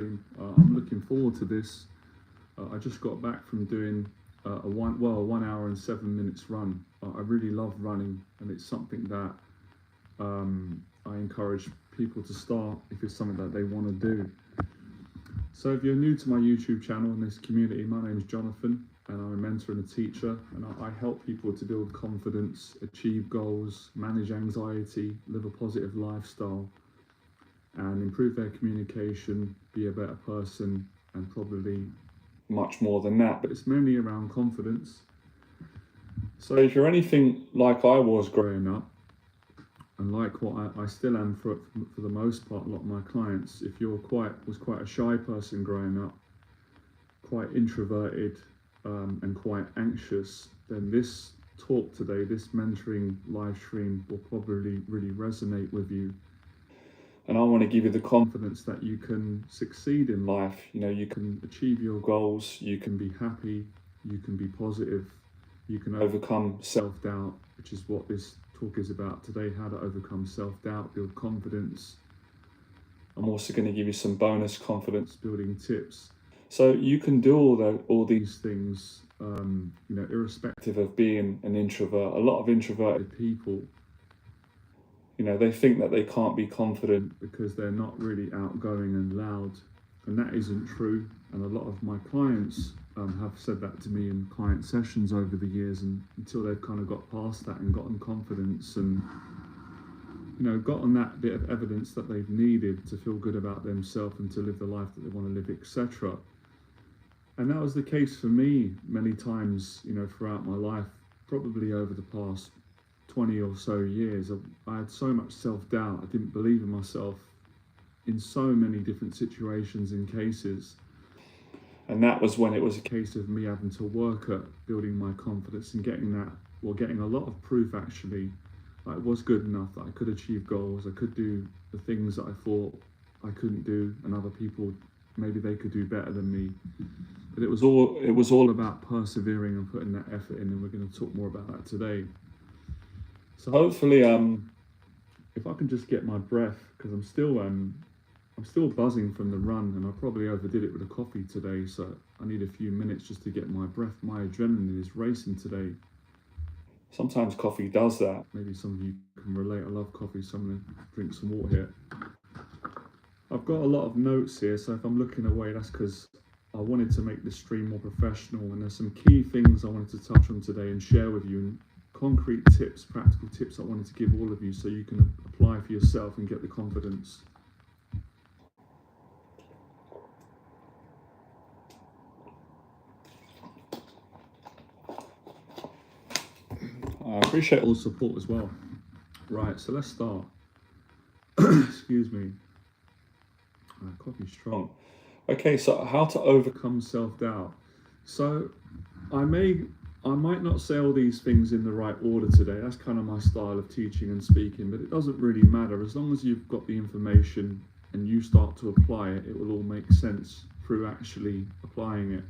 I'm looking forward to this. I just got back from doing a 1 hour and 7 minutes run. I really love running, and it's something that I encourage people to start if it's something that they want to do. So if you're new to my YouTube channel and this community, my name is Jonathan, and I'm a mentor and a teacher, and I help people to build confidence, achieve goals, manage anxiety, live a positive lifestyle, and improve their communication, be a better person, and probably much more than that. But it's mainly around confidence. So if you're anything like I was growing up, and like what I still am for the most part, a lot of my clients, if you're was quite a shy person growing up, quite introverted, and quite anxious, then this talk today, this mentoring live stream, will probably really resonate with you. And I want to give you the confidence that you can succeed in life. You know, you can achieve your goals, you can be happy, you can be positive, you can overcome self-doubt, which is what this talk is about today: how to overcome self-doubt, build confidence. I'm also going to give you some bonus confidence building tips. So you can do all these things, irrespective of being an introvert. A lot of introverted people, they think that they can't be confident because they're not really outgoing and loud, and that isn't true. And a lot of my clients have said that to me in client sessions over the years, and until they've kind of got past that and gotten confidence and gotten that bit of evidence that they've needed to feel good about themselves and to live the life that they want to live, etc. And that was the case for me many times, throughout my life, probably over the past 20 or so years. I had so much self-doubt. I didn't believe in myself in so many different situations and cases. And that was when it was a case of me having to work at building my confidence and getting a lot of proof actually that I was good enough, that I could achieve goals, I could do the things that I thought I couldn't do, and other people, maybe they could do better than me. But it was all about persevering and putting that effort in, and we're going to talk more about that today. So hopefully, if I can just get my breath, because I'm still buzzing from the run, and I probably overdid it with a coffee today, so I need a few minutes just to get my breath. My adrenaline is racing today. Sometimes coffee does that. Maybe some of you can relate. I love coffee, so I'm going to drink some water here. I've got a lot of notes here, so if I'm looking away, that's because I wanted to make this stream more professional, and there's some key things I wanted to touch on today and share with you, and concrete tips, practical tips I wanted to give all of you so you can apply for yourself and get the confidence. I appreciate all the support as well. Right, so let's start. Excuse me. Coffee's strong. Okay, so how to overcome self-doubt. So I might not say all these things in the right order today. That's kind of my style of teaching and speaking, but it doesn't really matter. As long as you've got the information and you start to apply it, it will all make sense through actually applying it.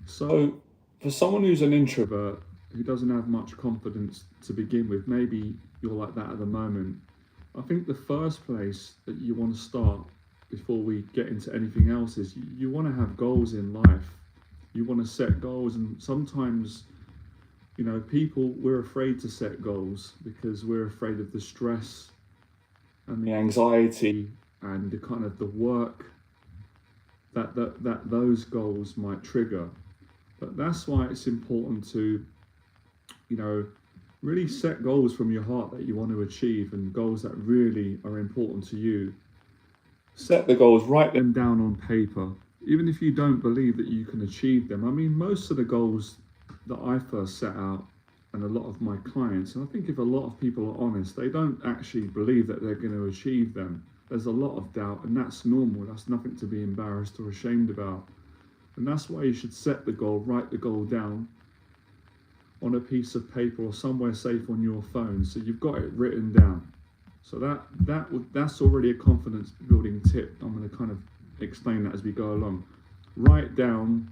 So for someone who's an introvert, who doesn't have much confidence to begin with, maybe you're like that at the moment, I think the first place that you want to start before we get into anything else is you want to have goals in life. You want to set goals, and sometimes, we're afraid to set goals because we're afraid of the stress and the anxiety and the kind of the work that those goals might trigger. But that's why it's important to really set goals from your heart that you want to achieve, and goals that really are important to you. Set the goals, write them down on paper, even if you don't believe that you can achieve them. I mean, most of the goals that I first set out, and a lot of my clients, and I think if a lot of people are honest, they don't actually believe that they're going to achieve them. There's a lot of doubt, and that's normal. That's nothing to be embarrassed or ashamed about. And that's why you should set the goal, write the goal down on a piece of paper or somewhere safe on your phone, so you've got it written down. So that's already a confidence building tip. I'm going to kind of explain that as we go along. Write down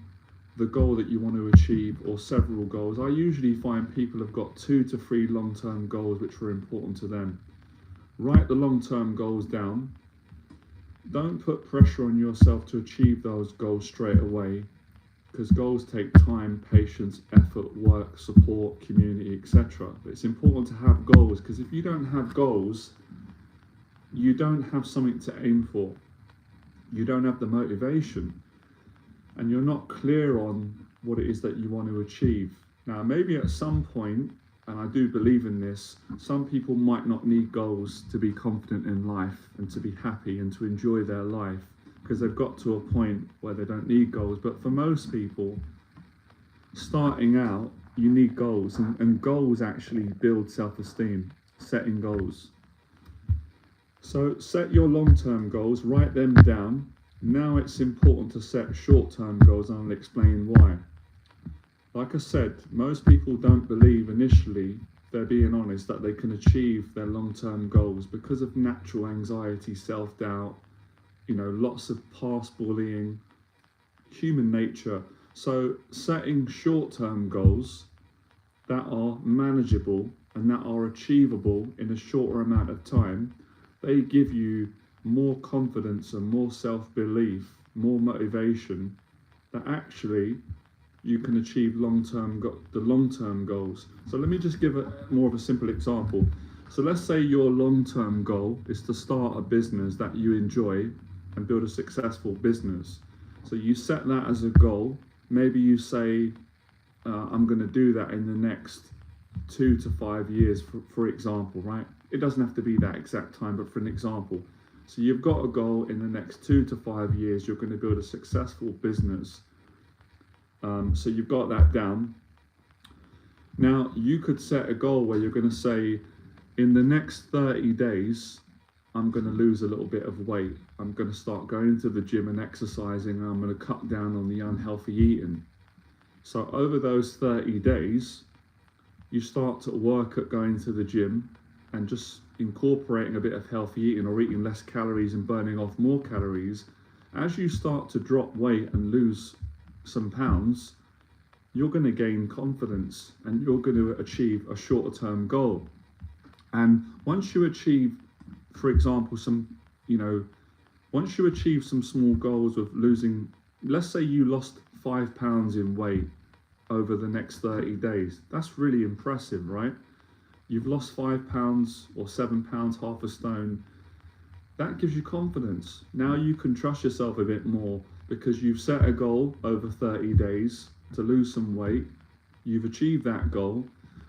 the goal that you want to achieve, or several goals. I usually find people have got 2 to 3 long-term goals which are important to them. Write the long-term goals down, don't put pressure on yourself to achieve those goals straight away, because goals take time, patience, effort, work, support, community, etc. But it's important to have goals, because if you don't have goals, you don't have something to aim for. You don't have the motivation, and you're not clear on what it is that you want to achieve. Now, maybe at some point, and I do believe in this, some people might not need goals to be confident in life and to be happy and to enjoy their life, because they've got to a point where they don't need goals. But for most people, starting out, you need goals, and goals actually build self-esteem, setting goals. So set your long-term goals, write them down. Now it's important to set short-term goals, and I'll explain why. Like I said, most people don't believe initially, they're being honest, that they can achieve their long-term goals because of natural anxiety, self-doubt, lots of past bullying, human nature. So setting short-term goals that are manageable and that are achievable in a shorter amount of time, they give you more confidence and more self-belief, more motivation, that actually you can achieve the long-term goals. So let me just give more of a simple example. So let's say your long-term goal is to start a business that you enjoy and build a successful business. So you set that as a goal. Maybe you say, I'm going to do that in the next 2 to 5 years, for example, right? It doesn't have to be that exact time, but for an example. So you've got a goal, in the next 2 to 5 years, you're going to build a successful business. So you've got that down. Now, you could set a goal where you're going to say, in the next 30 days, I'm going to lose a little bit of weight. I'm going to start going to the gym and exercising, and I'm going to cut down on the unhealthy eating. So over those 30 days, you start to work at going to the gym and just incorporating a bit of healthy eating, or eating less calories and burning off more calories. As you start to drop weight and lose some pounds, you're going to gain confidence and you're going to achieve a shorter term goal. And once you achieve, for example, once you achieve some small goals of losing, let's say you lost 5 pounds in weight over the next 30 days, that's really impressive, right? You've lost 5 pounds or 7 pounds, half a stone. That gives you confidence. Now you can trust yourself a bit more, because you've set a goal over 30 days to lose some weight. You've achieved that goal.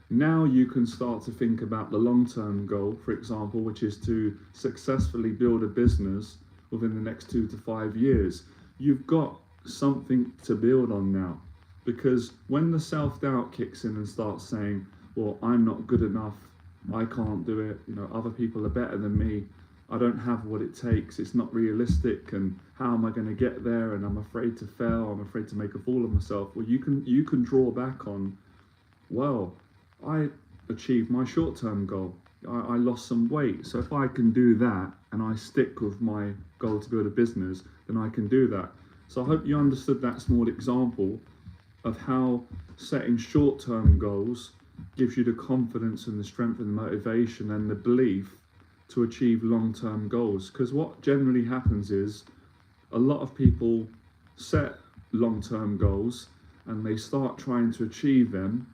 Now you can start to think about the long-term goal, for example, which is to successfully build a business within the next 2 to 5 years. You've got something to build on now, because when the self-doubt kicks in and starts saying, well, I'm not good enough, I can't do it, other people are better than me, I don't have what it takes, it's not realistic, and how am I going to get there, and I'm afraid to fail, I'm afraid to make a fool of myself. Well, you can draw back on, well, I achieved my short-term goal, I lost some weight, so if I can do that and I stick with my goal to build a business, then I can do that. So I hope you understood that small example of how setting short-term goals gives you the confidence and the strength and the motivation and the belief to achieve long-term goals. Because what generally happens is, a lot of people set long-term goals and they start trying to achieve them,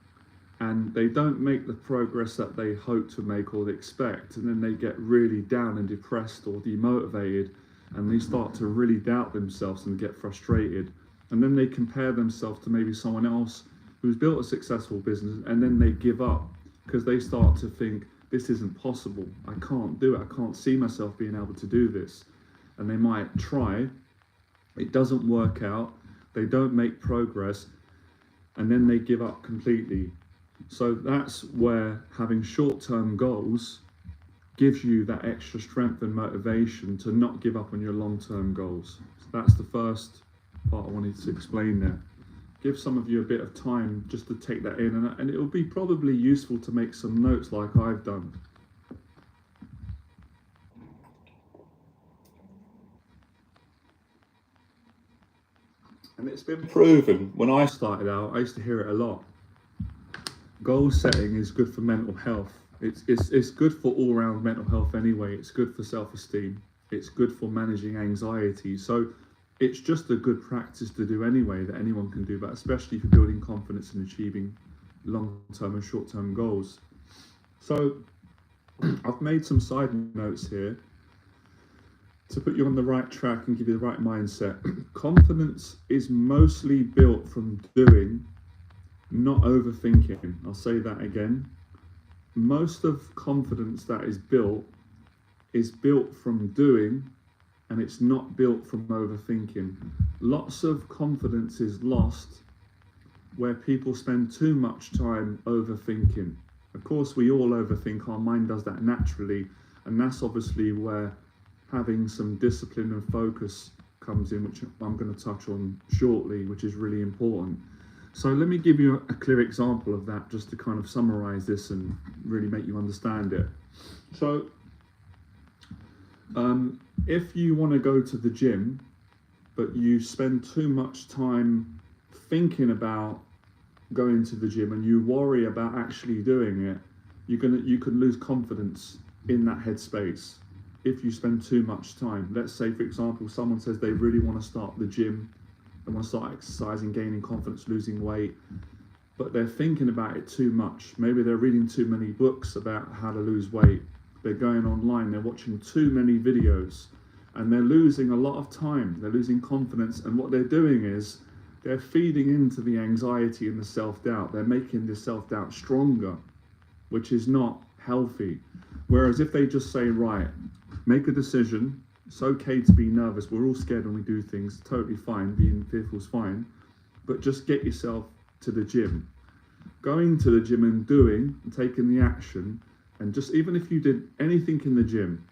and they don't make the progress that they hope to make or they expect, and then they get really down and depressed or demotivated, and they start to really doubt themselves and get frustrated, and then they compare themselves to maybe someone else who's built a successful business, and then they give up because they start to think, this isn't possible, I can't do it, I can't see myself being able to do this. And they might try, it doesn't work out, they don't make progress, and then they give up completely. So that's where having short-term goals gives you that extra strength and motivation to not give up on your long-term goals. So that's the first part I wanted to explain there. Give some of you a bit of time just to take that in, and it will be probably useful to make some notes like I've done. And it's been proven, when I started out, I used to hear it a lot. Goal setting is good for mental health. It's good for all-round mental health anyway. It's good for self-esteem. It's good for managing anxiety. So it's just a good practice to do anyway, that anyone can do, but especially for building confidence and achieving long-term and short-term goals. So I've made some side notes here to put you on the right track and give you the right mindset. Confidence is mostly built from doing, not overthinking. I'll say that again. Most of confidence that is built from doing, and it's not built from overthinking. Lots of confidence is lost where people spend too much time overthinking. Of course, we all overthink, our mind does that naturally, and that's obviously where having some discipline and focus comes in, which I'm going to touch on shortly, which is really important. So let me give you a clear example of that, just to kind of summarize this and really make you understand it. So if you want to go to the gym, but you spend too much time thinking about going to the gym and you worry about actually doing it, you can lose confidence in that headspace if you spend too much time. Let's say, for example, someone says they really want to start the gym, they want to start exercising, gaining confidence, losing weight, but they're thinking about it too much. Maybe they're reading too many books about how to lose weight. They're going online, they're watching too many videos, and they're losing a lot of time. They're losing confidence, and what they're doing is they're feeding into the anxiety and the self-doubt. They're making the self-doubt stronger, which is not healthy. Whereas if they just say, right, make a decision, it's okay to be nervous, we're all scared when we do things, totally fine, being fearful is fine, but just get yourself to the gym. Going to the gym and doing, and taking the action, and just even if you did anything in the gym,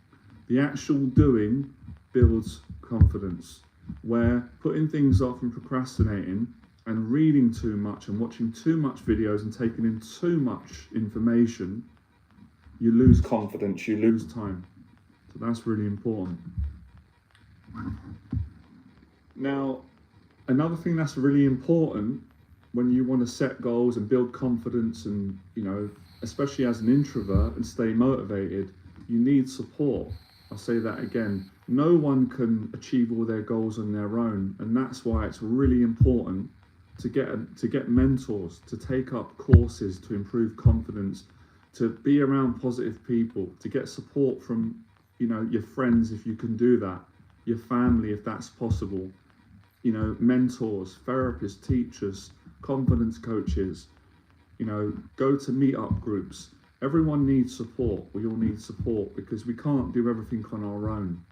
the actual doing builds confidence. Where putting things off and procrastinating and reading too much and watching too much videos and taking in too much information, you lose confidence, you lose time. So that's really important. Now, another thing that's really important when you want to set goals and build confidence and, especially as an introvert, and stay motivated, you need support. I'll say that again. No one can achieve all their goals on their own, and that's why it's really important to get mentors, to take up courses to improve confidence, to be around positive people, to get support from your friends if you can do that, your family if that's possible, mentors, therapists, teachers, confidence coaches, go to meetup groups. Everyone needs support. We all need support because we can't do everything on our own.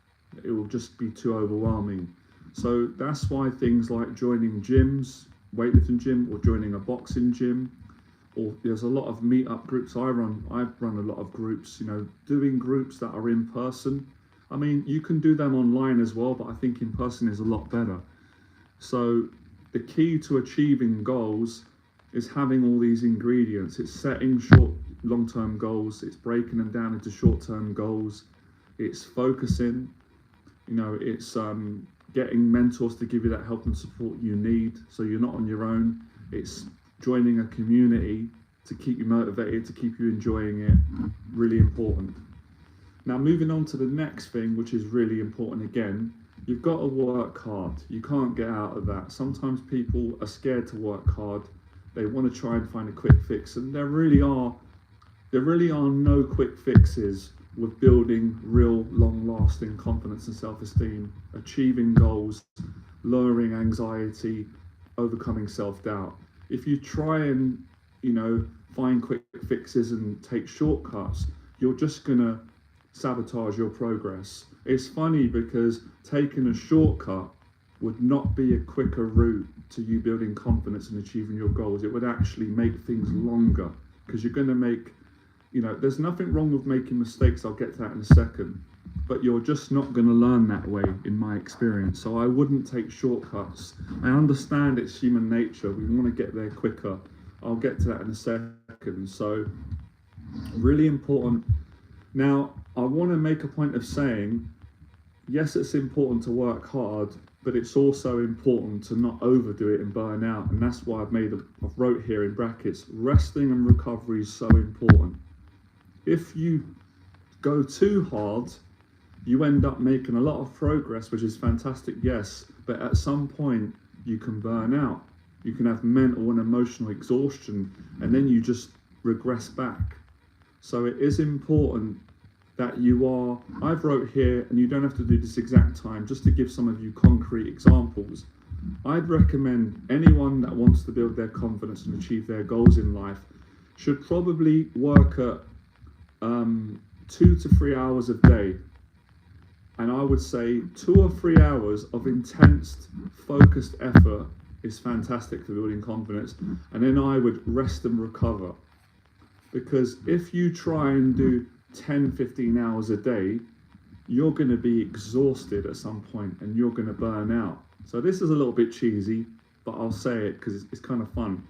It will just be too overwhelming. So that's why things like joining gyms, weightlifting gym, or joining a boxing gym, or there's a lot of meetup groups. I've run a lot of groups, doing groups that are in person. I mean, you can do them online as well, but I think in person is a lot better. So the key to achieving goals is having all these ingredients. It's setting long-term goals, it's breaking them down into short-term goals, it's focusing, it's getting mentors to give you that help and support you need so you're not on your own. It's joining a community to keep you motivated, to keep you enjoying it. Really important. Now, moving on to the next thing, which is really important again, you've got to work hard. You can't get out of that. Sometimes people are scared to work hard. They want to try and find a quick fix, and there really are no quick fixes with building real long-lasting confidence and self-esteem, achieving goals, lowering anxiety, overcoming self-doubt. If you try and find quick fixes and take shortcuts, you're just gonna sabotage your progress. It's funny because taking a shortcut would not be a quicker route to you building confidence and achieving your goals. It would actually make things longer because you're going to make, there's nothing wrong with making mistakes. I'll get to that in a second, but you're just not going to learn that way in my experience. So I wouldn't take shortcuts. I understand it's human nature. We want to get there quicker. I'll get to that in a second. So really important. Now, I want to make a point of saying, yes, it's important to work hard, but it's also important to not overdo it and burn out. And that's why I've wrote here in brackets, resting and recovery is so important. If you go too hard, you end up making a lot of progress, which is fantastic, yes, but at some point you can burn out. You can have mental and emotional exhaustion, and then you just regress back. So it is important that I've wrote here, and you don't have to do this exact time, just to give some of you concrete examples. I'd recommend anyone that wants to build their confidence and achieve their goals in life should probably work at 2 to 3 hours a day. And I would say 2 or 3 hours of intense, focused effort is fantastic for building confidence. And then I would rest and recover. Because if you try and do 10, 15 hours a day, you're going to be exhausted at some point and you're going to burn out. So this is a little bit cheesy, but I'll say it because it's kind of fun.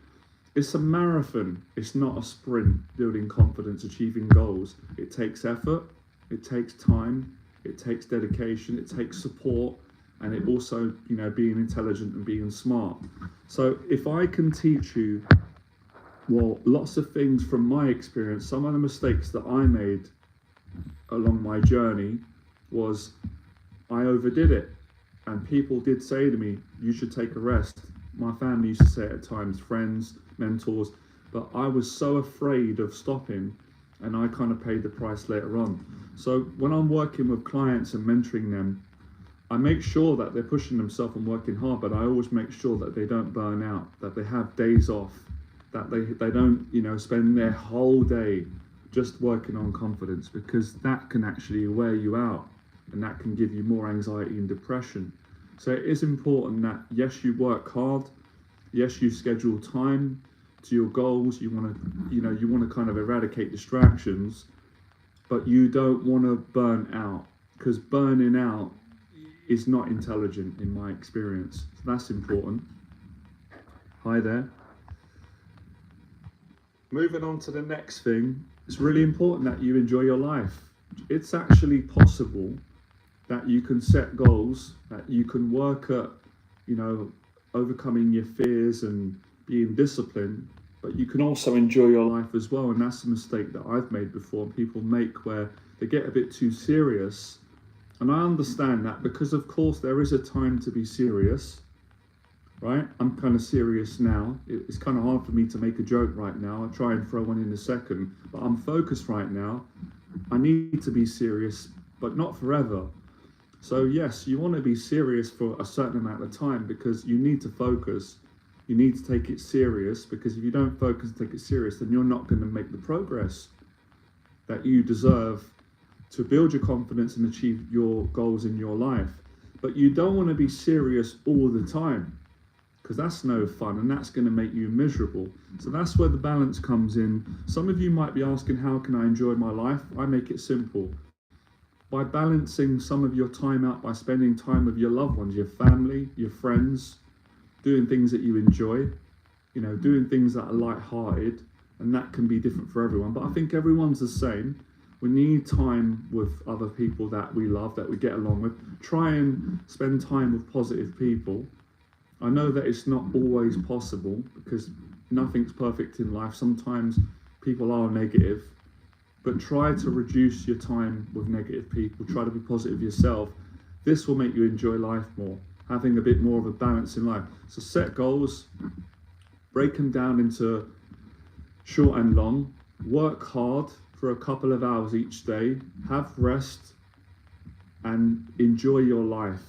It's a marathon. It's not a sprint, building confidence, achieving goals. It takes effort, it takes time, it takes dedication, it takes support, and it also, being intelligent and being smart. So if I can teach you, lots of things from my experience, some of the mistakes that I made along my journey was I overdid it. And people did say to me, you should take a rest. My family used to say it at times, friends, mentors, but I was so afraid of stopping, and I kind of paid the price later on. So when I'm working with clients and mentoring them, I make sure that they're pushing themselves and working hard, but I always make sure that they don't burn out, that they have days off, that they don't, spend their whole day just working on confidence, because that can actually wear you out and that can give you more anxiety and depression. So it is important that, yes, you work hard, yes, you schedule time to your goals, you want to kind of eradicate distractions, but you don't want to burn out, because burning out is not intelligent in my experience. So that's important. Hi there. Moving on to the next thing, it's really important that you enjoy your life. It's actually possible that you can set goals, that you can work at, overcoming your fears and being disciplined, but you can also enjoy your life as well. And that's a mistake that I've made before, people make, where they get a bit too serious. And I understand that, because of course there is a time to be serious, right? I'm kind of serious now. It's kind of hard for me to make a joke right now. I'll try and throw one in a second, but I'm focused right now. I need to be serious, but not forever. So yes, you want to be serious for a certain amount of time, because you need to focus. You need to take it serious, because if you don't focus and take it serious, then you're not going to make the progress that you deserve to build your confidence and achieve your goals in your life. But you don't want to be serious all the time, because that's no fun and that's going to make you miserable. So that's where the balance comes in. Some of you might be asking, how can I enjoy my life? I make it simple. By balancing some of your time out, by spending time with your loved ones, your family, your friends, doing things that you enjoy, doing things that are light-hearted, and that can be different for everyone. But I think everyone's the same. We need time with other people that we love, that we get along with. Try and spend time with positive people. I know that it's not always possible, because nothing's perfect in life. Sometimes people are negative, but try to reduce your time with negative people. Try to be positive yourself. This will make you enjoy life more, having a bit more of a balance in life. So set goals, break them down into short and long, work hard for a couple of hours each day, have rest, and enjoy your life.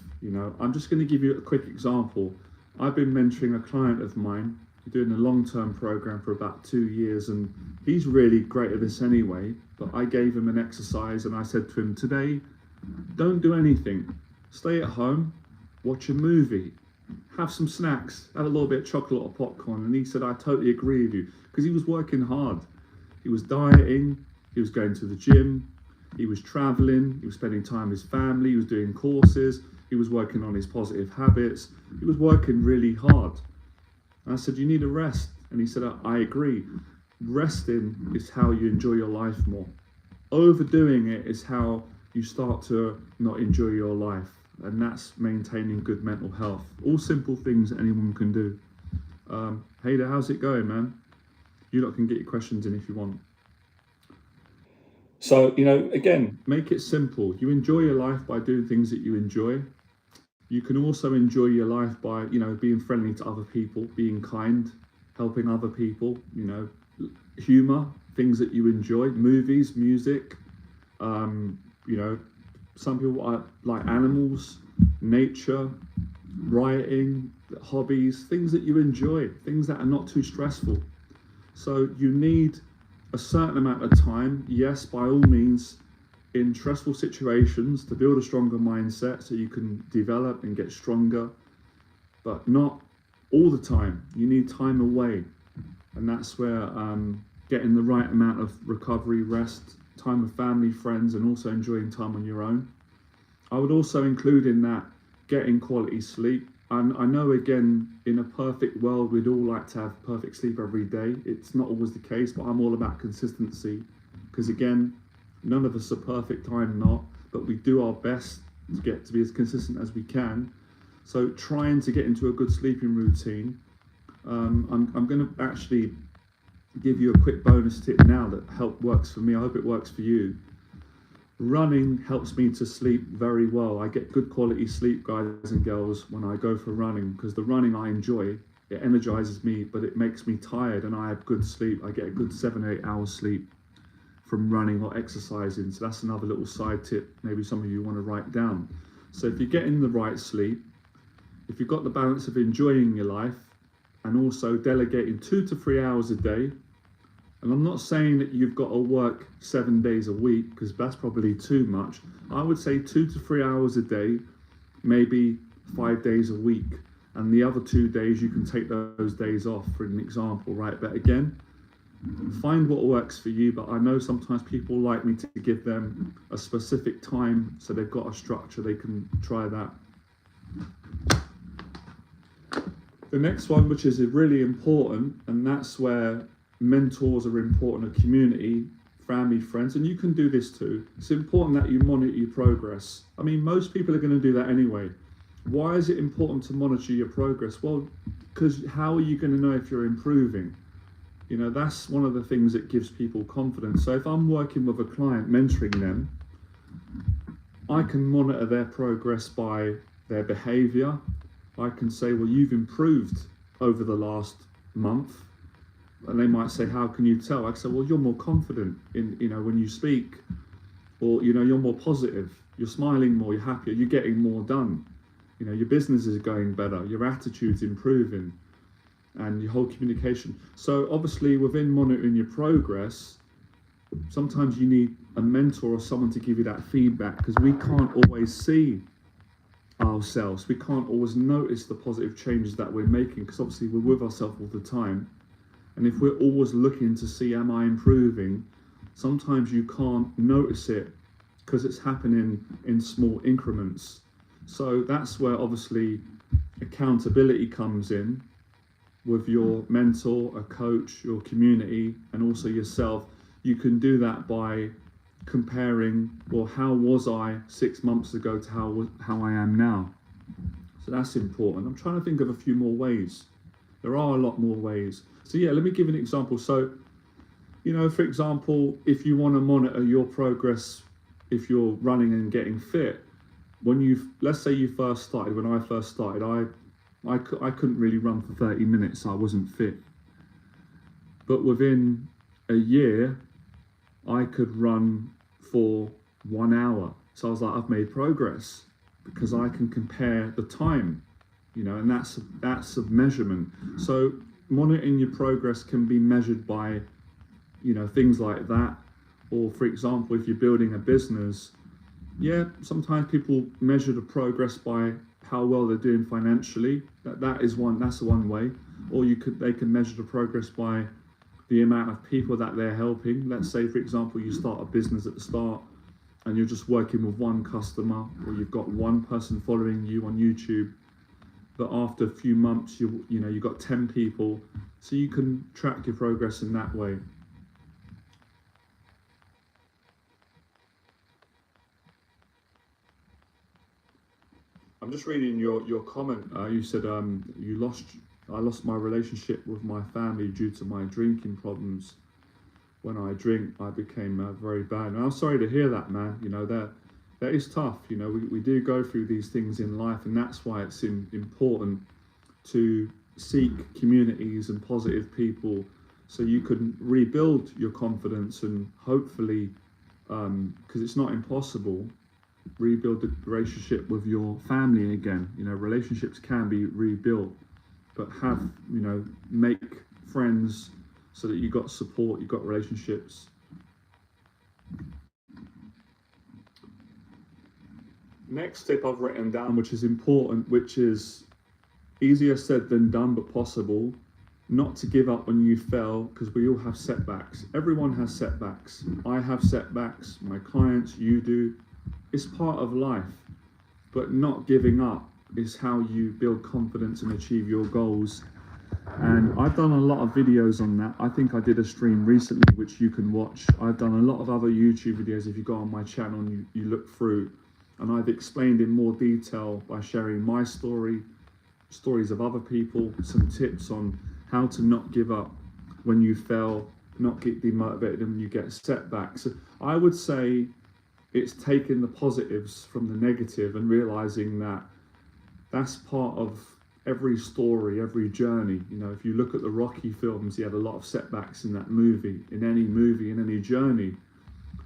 I'm just going to give you a quick example. I've been mentoring a client of mine, doing a long-term program for about 2 years, and he's really great at this anyway, but I gave him an exercise and I said to him, today, don't do anything. Stay at home, watch a movie, have some snacks, have a little bit of chocolate or popcorn. And he said, I totally agree with you, because he was working hard. He was dieting, he was going to the gym, he was traveling, he was spending time with his family, he was doing courses, he was working on his positive habits, he was working really hard. And I said, you need a rest. And he said, I agree. Resting is how you enjoy your life more. Overdoing it is how you start to not enjoy your life. And that's maintaining good mental health. All simple things that anyone can do. Hey there, how's it going, man? You lot can get your questions in if you want. So, again, make it simple. You enjoy your life by doing things that you enjoy. You can also enjoy your life by, being friendly to other people, being kind, helping other people, humor, things that you enjoy, movies, music, um, you know, some people like animals, nature, writing, hobbies, things that you enjoy, things that are not too stressful. So you need a certain amount of time, yes, by all means, in stressful situations to build a stronger mindset so you can develop and get stronger, but not all the time. You need time away, and that's where getting the right amount of recovery, rest, time with family, friends, and also enjoying time on your own. I would also include in that getting quality sleep. And I know, again, in a perfect world, we'd all like to have perfect sleep every day. It's not always the case, but I'm all about consistency. Because, again, none of us are perfect, I'm not, but we do our best to get to be as consistent as we can. So, trying to get into a good sleeping routine. I'm going to actually give you a quick bonus tip now that works for me. I hope it works for you. Running helps me to sleep very well. I get good quality sleep, guys and girls, when I go for running, because the running I enjoy, it energizes me, but it makes me tired, and I have good sleep. I get a good 7 or 8 hours sleep from running or exercising. So that's another little side tip maybe some of you want to write down. So if you're getting the right sleep, if you've got the balance of enjoying your life and also delegating 2 to 3 hours a day, and I'm not saying that you've got to work 7 days a week, because that's probably too much. I would say 2 to 3 hours a day, maybe 5 days a week. And the other 2 days, you can take those days off, for an example, right? But again, find what works for you. But I know sometimes people like me to give them a specific time, so they've got a structure, they can try that. The next one, which is really important, and that's where mentors are important, a community, family, friends, and you can do this too. It's important that you monitor your progress. I mean, most people are going to do that anyway. Why is it important to monitor your progress? Well, because how are you going to know if you're improving? That's one of the things that gives people confidence. So if I'm working with a client, mentoring them, I can monitor their progress by their behavior. I can say, well, you've improved over the last month. And they might say, how can you tell? I say, well, you're more confident in, when you speak, or, you're more positive, you're smiling more, you're happier, you're getting more done. Your business is going better, your attitude's improving, and your whole communication. So obviously within monitoring your progress, sometimes you need a mentor or someone to give you that feedback, because we can't always see ourselves. We can't always notice the positive changes that we're making, because obviously we're with ourselves all the time. And if we're always looking to see, am I improving? Sometimes you can't notice it because it's happening in small increments. So that's where obviously accountability comes in with your mentor, a coach, your community, and also yourself. You can do that by comparing, well, how was I 6 months ago to how I am now? So that's important. I'm trying to think of a few more ways. There are a lot more ways. So yeah, let me give an example. So, for example, if you want to monitor your progress, if you're running and getting fit, let's say you first started, when I first started, I couldn't really run for 30 minutes. I wasn't fit. But within a year, I could run for 1 hour. So I was like, I've made progress, because I can compare the time, and that's a measurement. So monitoring your progress can be measured by, things like that. Or for example, if you're building a business, sometimes people measure the progress by how well they're doing financially. That's one way. Or they can measure the progress by the amount of people that they're helping. Let's say, for example, you start a business at the start and you're just working with one customer, or you've got one person following you on YouTube, but after a few months you've got 10 people, so you can track your progress in that way. I'm just reading your comment. You said I lost my relationship with my family due to my drinking problems. when I drink, I became very bad. And I'm sorry to hear that, man. You know, that is tough. You know, we do go through these things in life, and that's why it's important to seek communities and positive people so you can rebuild your confidence and hopefully, because it's not impossible, rebuild the relationship with your family again. You know, relationships can be rebuilt, but make friends so that you got support, you got relationships. Next tip I've written down, which is important, which is easier said than done, but possible, not to give up when you fail, because we all have setbacks. Everyone has setbacks. I have setbacks, my clients, you do. It's part of life, but not giving up is how you build confidence and achieve your goals. And I've done a lot of videos on that. I think I did a stream recently, which you can watch. I've done a lot of other YouTube videos. If you go on my channel and you look through, and I've explained in more detail by sharing my story, stories of other people, some tips on how to not give up when you fail, not get demotivated when you get setbacks. So I would say it's taking the positives from the negative and realizing that that's part of every story, every journey. You know, if you look at the Rocky films, he had a lot of setbacks in that movie, in any journey.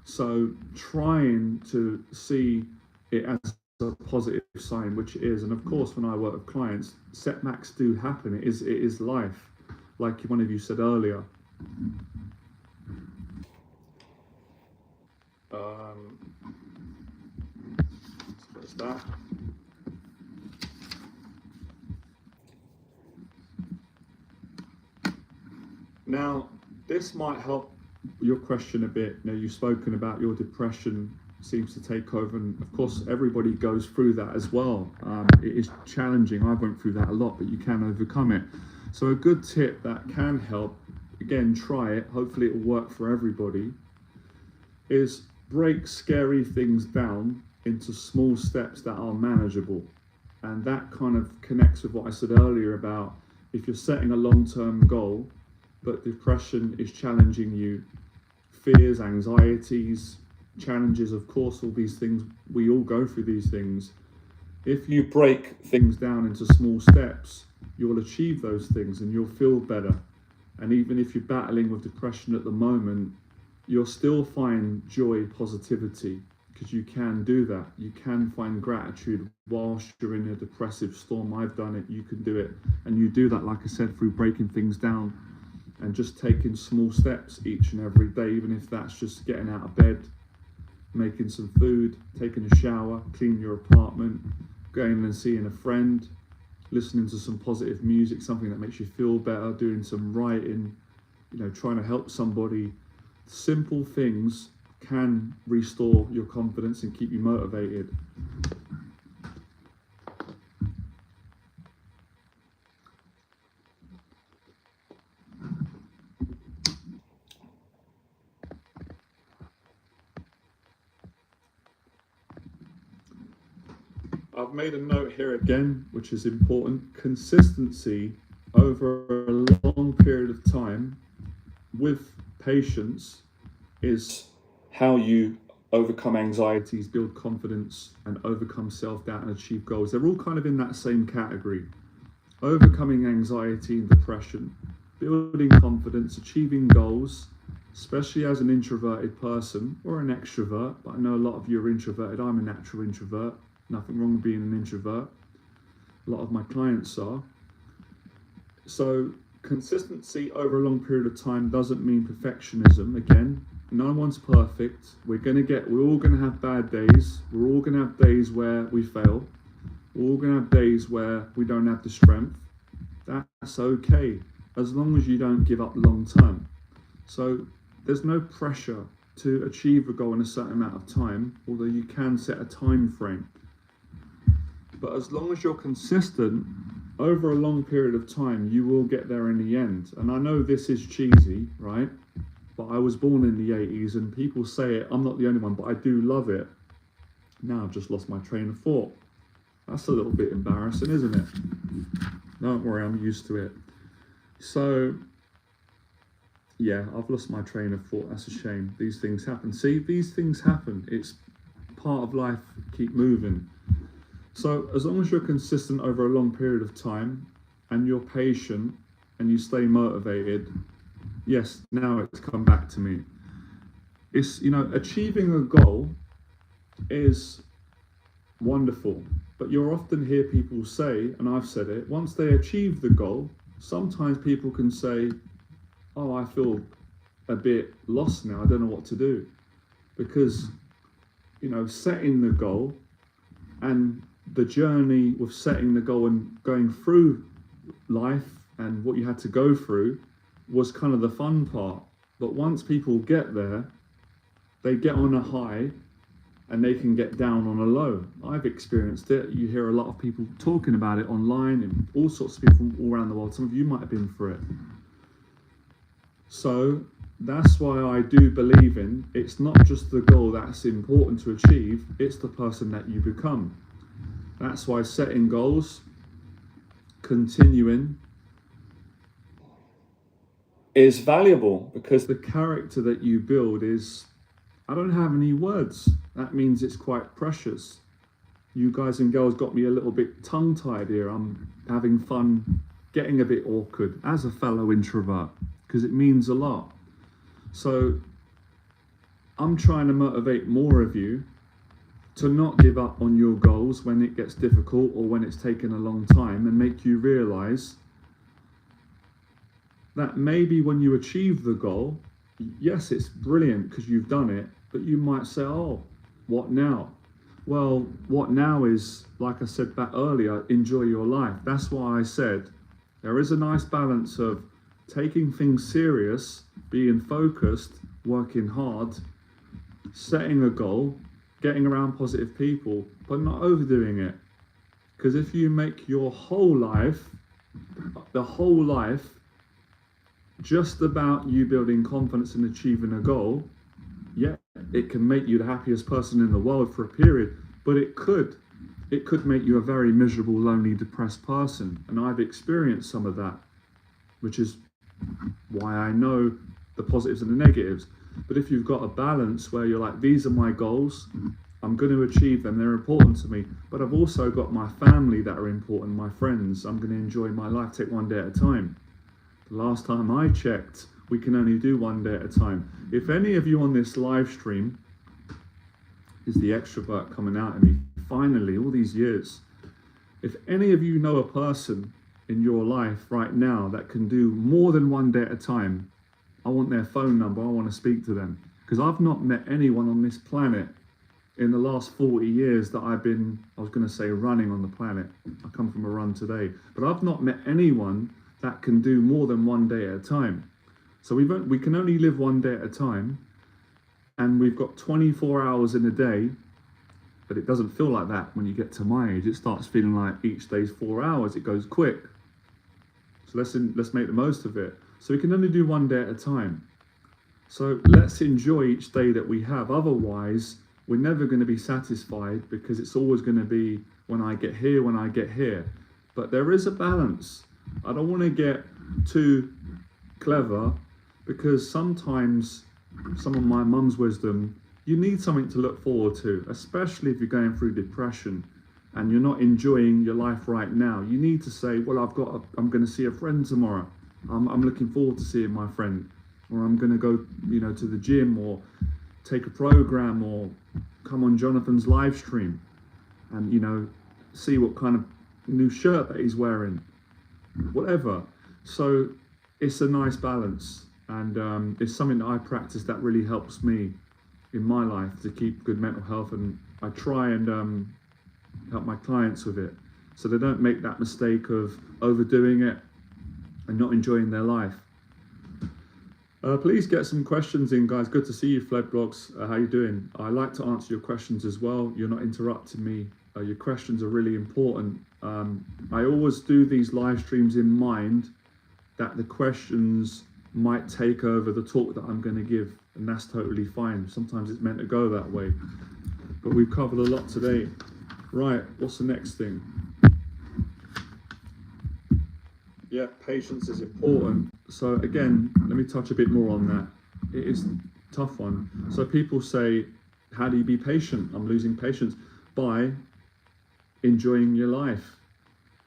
So trying to see it as a positive sign, which it is. And of course, when I work with clients, setbacks do happen. It is life, like one of you said earlier. There's that. Now, this might help your question a bit. You know, you've spoken about your depression seems to take over, and of course everybody goes through that as well. It is challenging. I went through that a lot, but you can overcome it. So a good tip that can help, again, try it, hopefully it will work for everybody, is break scary things down into small steps that are manageable. And that kind of connects with what I said earlier about if you're setting a long-term goal but depression is challenging you, fears, anxieties, challenges, of course, all these things, we all go through these things. If you break things down into small steps, you'll achieve those things and you'll feel better. And even if you're battling with depression at the moment, you'll still find joy, positivity, because you can do that. You can find gratitude whilst you're in a depressive storm. I've done it, you can do it. And you do that, like I said, through breaking things down and just taking small steps each and every day, even if that's just getting out of bed, making some food, taking a shower, cleaning your apartment, going and seeing a friend, listening to some positive music, something that makes you feel better, doing some writing, trying to help somebody. Simple things can restore your confidence and keep you motivated. I've made a note here again, which is important. Consistency over a long period of time with patience is how you overcome anxieties, build confidence, and overcome self-doubt and achieve goals. They're all kind of in that same category. Overcoming anxiety and depression, building confidence, achieving goals, especially as an introverted person or an extrovert. But I know a lot of you are introverted. I'm a natural introvert. Nothing wrong with being an introvert. A lot of my clients are. So consistency over a long period of time doesn't mean perfectionism. Again, no one's perfect. We're all gonna have bad days. We're all gonna have days where we fail. We're all gonna have days where we don't have the strength. That's okay, as long as you don't give up long term. So there's no pressure to achieve a goal in a certain amount of time, although you can set a time frame. But as long as you're consistent over a long period of time, you will get there in the end. And I know this is cheesy, right? But I was born in the 80s and people say it, I'm not the only one, but I do love it. Now I've just lost my train of thought. That's a little bit embarrassing, isn't it? Don't worry, I'm used to it. So Yeah, I've lost my train of thought. That's a shame. These things happen. See, these things happen. It's part of life. Keep moving. So as long as you're consistent over a long period of time and you're patient and you stay motivated, yes, now it's come back to me. It's, achieving a goal is wonderful, but you'll often hear people say, and I've said it, once they achieve the goal, sometimes people can say, oh, I feel a bit lost now, I don't know what to do. Because, setting the goal and the journey with setting the goal and going through life and what you had to go through was kind of the fun part. But once people get there, they get on a high and they can get down on a low. I've experienced it. You hear a lot of people talking about it online and all sorts of people from all around the world. Some of you might have been through it. So that's why I do believe in it's not just the goal that's important to achieve, it's the person that you become. That's why setting goals, continuing, is valuable, because the character that you build is, I don't have any words. That means it's quite precious. You guys and girls got me a little bit tongue-tied here. I'm having fun, getting a bit awkward as a fellow introvert, because it means a lot. So I'm trying to motivate more of you to not give up on your goals when it gets difficult or when it's taken a long time, and make you realize that maybe when you achieve the goal, yes, it's brilliant because you've done it, but you might say, oh, what now? Well, what now is, like I said back earlier, enjoy your life. That's why I said there is a nice balance of taking things serious, being focused, working hard, setting a goal, getting around positive people, but not overdoing it. Because if you make your whole life, the whole life, just about you building confidence and achieving a goal, yeah, it can make you the happiest person in the world for a period, but it could make you a very miserable, lonely, depressed person. And I've experienced some of that, which is why I know the positives and the negatives. But if you've got a balance where you're like, these are my goals, I'm going to achieve them, they're important to me, but I've also got my family that are important, my friends, I'm going to enjoy my life, take one day at a time. The last time I checked, we can only do one day at a time. If any of you on this live stream, is the extrovert coming out of me, finally, all these years, if any of you know a person in your life right now that can do more than one day at a time, I want their phone number, I want to speak to them. Because I've not met anyone on this planet in the last 40 years that I've been, I was going to say running on the planet. I come from a run today. But I've not met anyone that can do more than one day at a time. So we can only live one day at a time, and we've got 24 hours in a day, but it doesn't feel like that when you get to my age. It starts feeling like each day's 4 hours, it goes quick. So let's make the most of it. So we can only do one day at a time. So let's enjoy each day that we have. Otherwise, we're never going to be satisfied, because it's always going to be when I get here, when I get here. But there is a balance. I don't want to get too clever, because sometimes some of my mum's wisdom, you need something to look forward to, especially if you're going through depression and you're not enjoying your life right now. You need to say, well, I'm going to see a friend tomorrow. I'm looking forward to seeing my friend, or I'm going to go, to the gym, or take a program, or come on Jonathan's live stream and, see what kind of new shirt that he's wearing, whatever. So it's a nice balance, and it's something that I practice that really helps me in my life to keep good mental health, and I try and help my clients with it so they don't make that mistake of overdoing it and not enjoying their life. Please get some questions in, guys. Good to see you, Fledblocks. How you doing? I like to answer your questions as well. You're not interrupting me. Your questions are really important. I always do these live streams in mind that the questions might take over the talk that I'm going to give, and that's totally fine. Sometimes it's meant to go that way, but we've covered a lot today. Right, what's the next thing? Yeah, patience is important. So again, let me touch a bit more on that. It is a tough one. So people say, how do you be patient? I'm losing patience. By enjoying your life.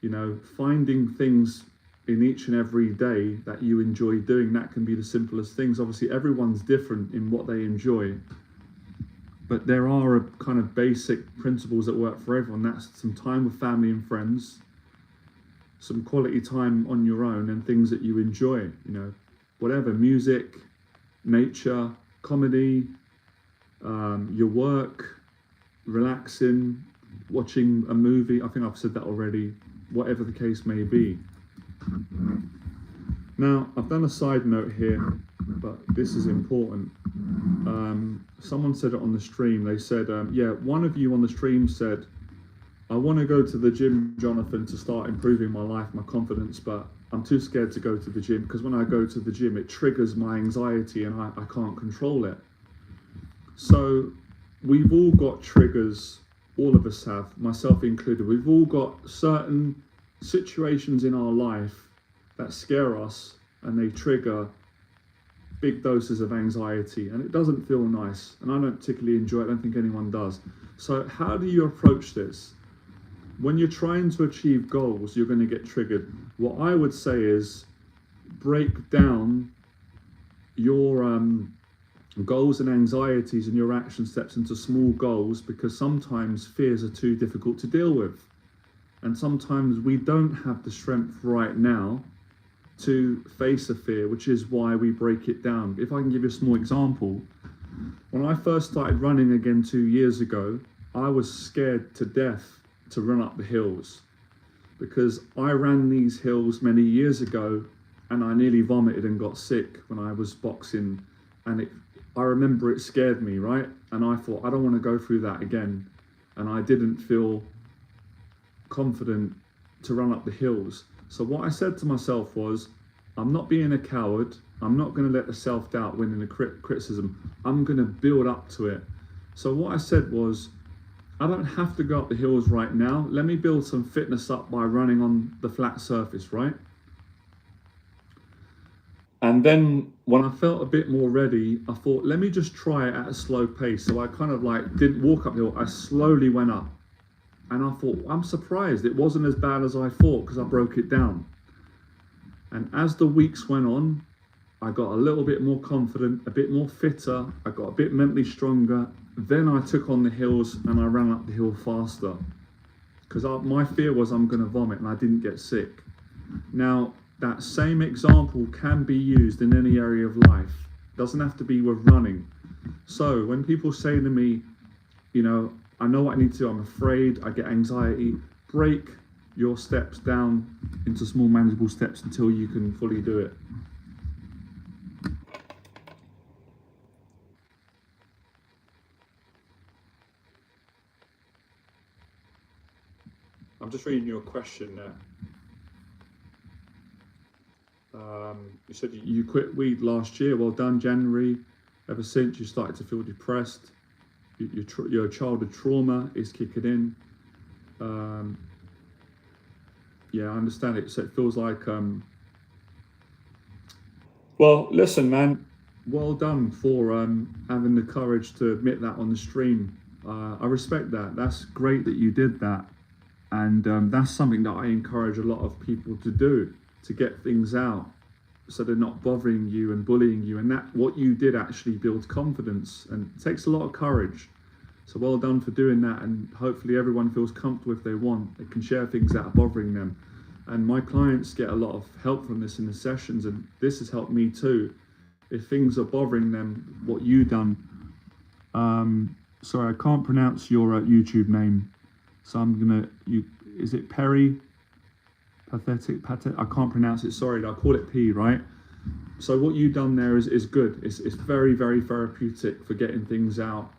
You know, finding things in each and every day that you enjoy doing. That can be the simplest things. Obviously, everyone's different in what they enjoy. But there are kind of basic principles that work for everyone. That's some time with family and friends, some quality time on your own, and things that you enjoy, you know, whatever, music, nature, comedy, your work, relaxing, watching a movie. I think I've said that already, whatever the case may be. Now, I've done a side note here, but this is important. Someone said it on the stream. They said, yeah, one of you on the stream said, I want to go to the gym, Jonathan, to start improving my life, my confidence, but I'm too scared to go to the gym because when I go to the gym, it triggers my anxiety and I can't control it. So we've all got triggers, all of us have, myself included. We've all got certain situations in our life that scare us and they trigger big doses of anxiety, and it doesn't feel nice, and I don't particularly enjoy it. I don't think anyone does. So how do you approach this? When you're trying to achieve goals, you're going to get triggered. What I would say is break down your goals and anxieties and your action steps into small goals, because sometimes fears are too difficult to deal with, and sometimes we don't have the strength right now to face a fear, which is why we break it down. If I can give you a small example, when I first started running again 2 years ago, I was scared to death to run up the hills, because I ran these hills many years ago and I nearly vomited and got sick when I was boxing, and I remember it scared me, right? And I thought, I don't want to go through that again, and I didn't feel confident to run up the hills. So what I said to myself was, I'm not being a coward. I'm not going to let the self-doubt win in the criticism. I'm going to build up to it. So what I said was, I don't have to go up the hills right now. Let me build some fitness up by running on the flat surface, right? And then when I felt a bit more ready, I thought, let me just try it at a slow pace. So I kind of like didn't walk up the hill. I slowly went up. And I thought, I'm surprised it wasn't as bad as I thought, because I broke it down. And as the weeks went on, I got a little bit more confident, a bit more fitter. I got a bit mentally stronger. Then I took on the hills and I ran up the hill faster, because my fear was I'm going to vomit, and I didn't get sick. Now, that same example can be used in any area of life. It doesn't have to be with running. So when people say to me, you know, I know what I need to do, I'm afraid, I get anxiety, break your steps down into small manageable steps until you can fully do it. I'm just reading your question there. You said you quit weed last year. Well done, January. Ever since, you started to feel depressed. Your childhood trauma is kicking in. Yeah, I understand it. So it feels like, well, listen, man, well done for having the courage to admit that on the stream. I respect that. That's great that you did that. And that's something that I encourage a lot of people to do, to get things out so they're not bothering you and bullying you. And that what you did actually builds confidence, and it takes a lot of courage. So well done for doing that, and hopefully everyone feels comfortable if they want. They can share things that are bothering them. And my clients get a lot of help from this in the sessions, and this has helped me too. If things are bothering them, what you done. Sorry, I can't pronounce your YouTube name. So I'm gonna, is it Perry? Pathetic, I can't pronounce it, sorry, I'll call it P, right? So what you've done there is good. It's very, very therapeutic for getting things out.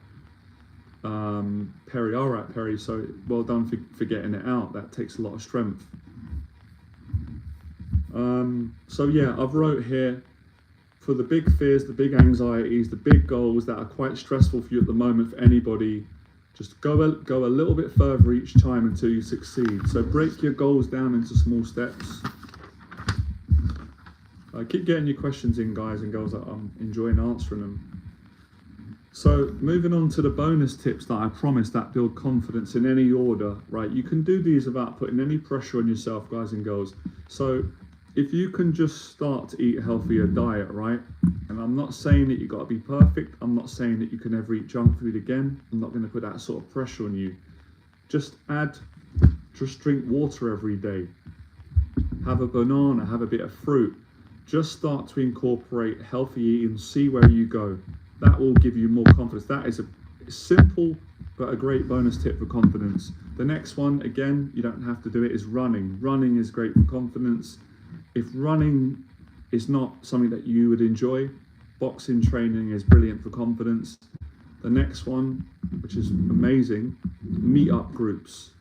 Perry, all right, Perry, so well done for getting it out. That takes a lot of strength. So yeah, I've wrote here, for the big fears, the big anxieties, the big goals that are quite stressful for you at the moment, for anybody, just go a little bit further each time until you succeed. So break your goals down into small steps. Keep getting your questions in, guys and girls. I'm enjoying answering them. So moving on to the bonus tips that I promised that build confidence in any order, right? You can do these without putting any pressure on yourself, guys and girls. So if you can just start to eat a healthier diet, right? And I'm not saying that you've got to be perfect. I'm not saying that you can never eat junk food again. I'm not going to put that sort of pressure on you. Just drink water every day. Have a banana, have a bit of fruit. Just start to incorporate healthy eating, see where you go. That will give you more confidence. That is a simple but a great bonus tip for confidence. The next one, again, you don't have to do it, is running. Running is great for confidence. If running is not something that you would enjoy, boxing training is brilliant for confidence. The next one, which is amazing, meetup groups.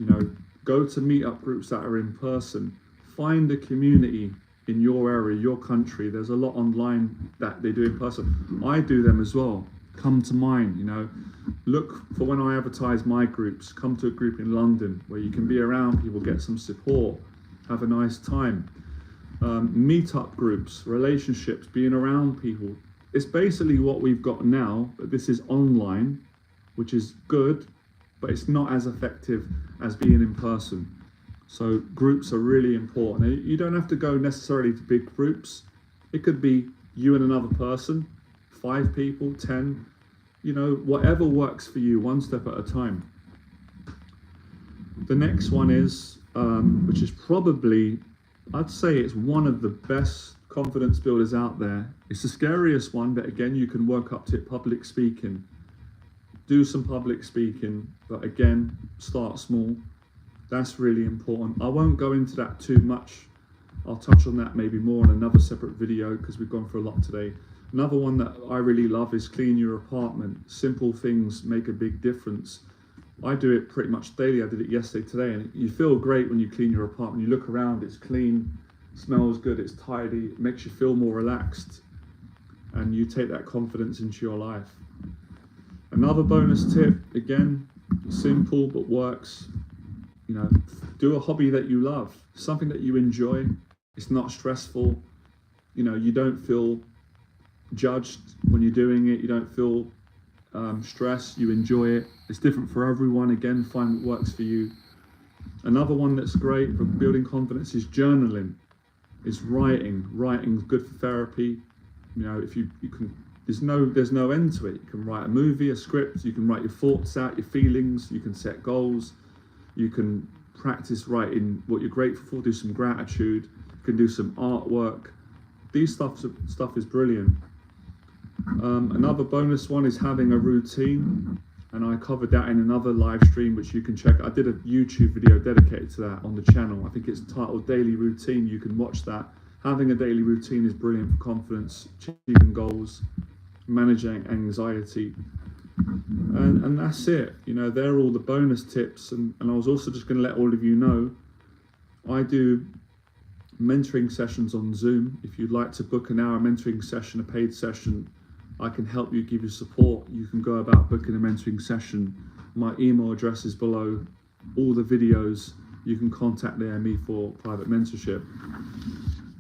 Go to meetup groups that are in person. Find a community in your area, your country. There's a lot online that they do in person. I do them as well. Come to mine, Look for when I advertise my groups. Come to a group in London where you can be around people, get some support, have a nice time. Meetup groups, relationships, being around people. It's basically what we've got now, but this is online, which is good, but it's not as effective as being in person. So groups are really important. You don't have to go necessarily to big groups. It could be you and another person, 5 people, 10, whatever works for you, one step at a time. The next one is, which is probably, I'd say it's one of the best confidence builders out there. It's the scariest one, but again, you can work up to it, public speaking. Do some public speaking, but again, start small. That's really important. I won't go into that too much. I'll touch on that maybe more in another separate video because we've gone through a lot today. Another one that I really love is clean your apartment. Simple things make a big difference. I do it pretty much daily. I did it yesterday, today, and you feel great when you clean your apartment. You look around, it's clean, smells good, it's tidy, it makes you feel more relaxed, and you take that confidence into your life. Another bonus tip, again, simple but works. Do a hobby that you love, something that you enjoy. It's not stressful. You don't feel judged when you're doing it. You don't feel stress. You enjoy it. It's different for everyone. Again, find what works for you. Another one that's great for building confidence is journaling. It's writing. Writing's good for therapy. If you can, there's no end to it. You can write a movie, a script. You can write your thoughts out, your feelings. You can set goals. You can practice writing what you're grateful for, do some gratitude, you can do some artwork. These stuff is brilliant. Another bonus one is having a routine, and I covered that in another live stream which you can check. I did a YouTube video dedicated to that on the channel. I think it's titled Daily Routine. You can watch that. Having a daily routine is brilliant for confidence, achieving goals, managing anxiety. And that's it. They're all the bonus tips. And I was also just going to let all of you know, I do mentoring sessions on Zoom. If you'd like to book an hour mentoring session, a paid session, I can help you, give you support. You can go about booking a mentoring session. My email address is below all the videos. You can contact me for private mentorship.